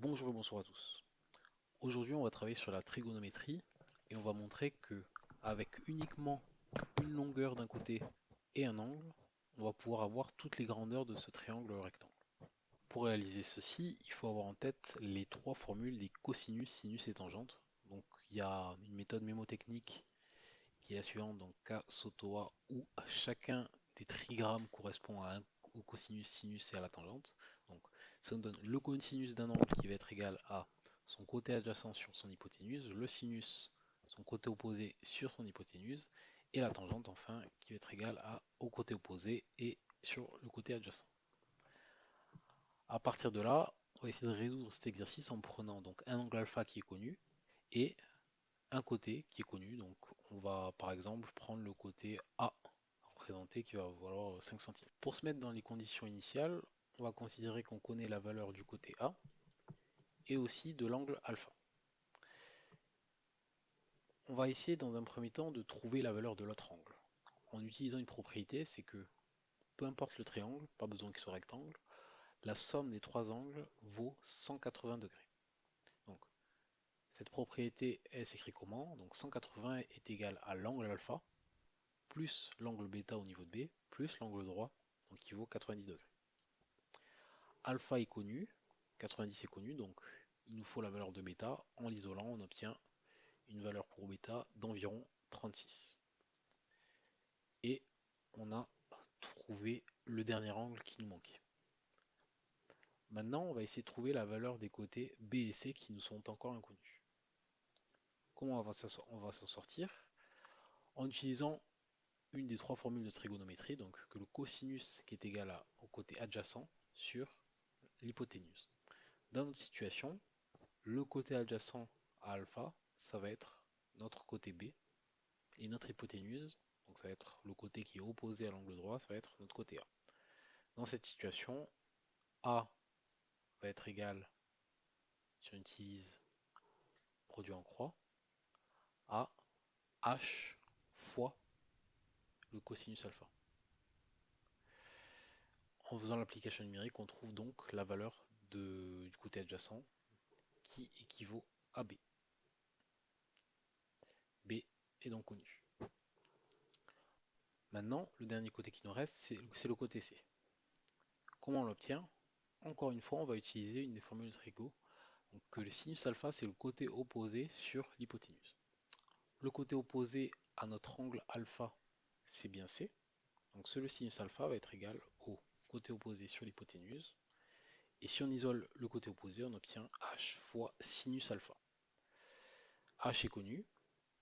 Bonjour et bonsoir à tous. Aujourd'hui, on va travailler sur la trigonométrie et on va montrer que avec uniquement une longueur d'un côté et un angle, on va pouvoir avoir toutes les grandeurs de ce triangle rectangle. Pour réaliser ceci, il faut avoir en tête les trois formules des cosinus, sinus et tangentes. Donc, il y a une méthode mémotechnique qui est la suivante, donc K, SOTO A, où chacun des trigrammes correspond au cosinus, sinus et à la tangente. Donc ça nous donne le cosinus d'un angle qui va être égal à son côté adjacent sur son hypoténuse, le sinus, son côté opposé sur son hypoténuse, et la tangente enfin qui va être égale au côté opposé et sur le côté adjacent. À partir de là, on va essayer de résoudre cet exercice en prenant donc un angle alpha qui est connu et un côté qui est connu. Donc on va par exemple prendre le côté A représenté qui va valoir 5 cm. Pour se mettre dans les conditions initiales, on va considérer qu'on connaît la valeur du côté A et aussi de l'angle alpha. On va essayer dans un premier temps de trouver la valeur de l'autre angle. En utilisant une propriété, c'est que peu importe le triangle, pas besoin qu'il soit rectangle, la somme des trois angles vaut 180 degrés. Donc cette propriété, elle s'écrit comment? Donc 180 est égal à l'angle alpha plus l'angle bêta au niveau de B, plus l'angle droit, donc qui vaut 90 degrés. Alpha est connu, 90 est connu, donc il nous faut la valeur de bêta. En l'isolant, on obtient une valeur pour bêta d'environ 36. Et on a trouvé le dernier angle qui nous manquait. Maintenant, on va essayer de trouver la valeur des côtés B et C qui nous sont encore inconnus. Comment on va s'en sortir? En utilisant une des trois formules de trigonométrie, donc que le cosinus qui est égal au côté adjacent sur l'hypoténuse. Dans notre situation, le côté adjacent à alpha, ça va être notre côté B, et notre hypoténuse, donc ça va être le côté qui est opposé à l'angle droit, ça va être notre côté A. Dans cette situation, A va être égal, si on utilise produit en croix, à H fois le cosinus alpha. En faisant l'application numérique, on trouve donc la valeur du côté adjacent qui équivaut à B. B est donc connu. Maintenant, le dernier côté qui nous reste, c'est le côté C. Comment on l'obtient? Encore une fois, on va utiliser une des formules de trigo. Donc, que le sinus alpha, c'est le côté opposé sur l'hypoténuse. Le côté opposé à notre angle alpha, c'est bien C. Donc, le sinus alpha va être égal au côté opposé sur l'hypoténuse. Et si on isole le côté opposé, on obtient H fois sinus alpha. H est connu,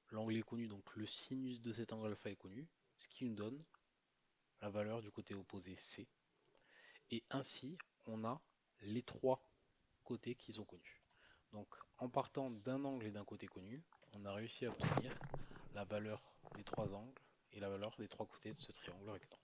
l'angle est connu, donc le sinus de cet angle alpha est connu, ce qui nous donne la valeur du côté opposé C. Et ainsi, on a les trois côtés qui sont connus. Donc, en partant d'un angle et d'un côté connu, on a réussi à obtenir la valeur des trois angles et la valeur des trois côtés de ce triangle rectangle.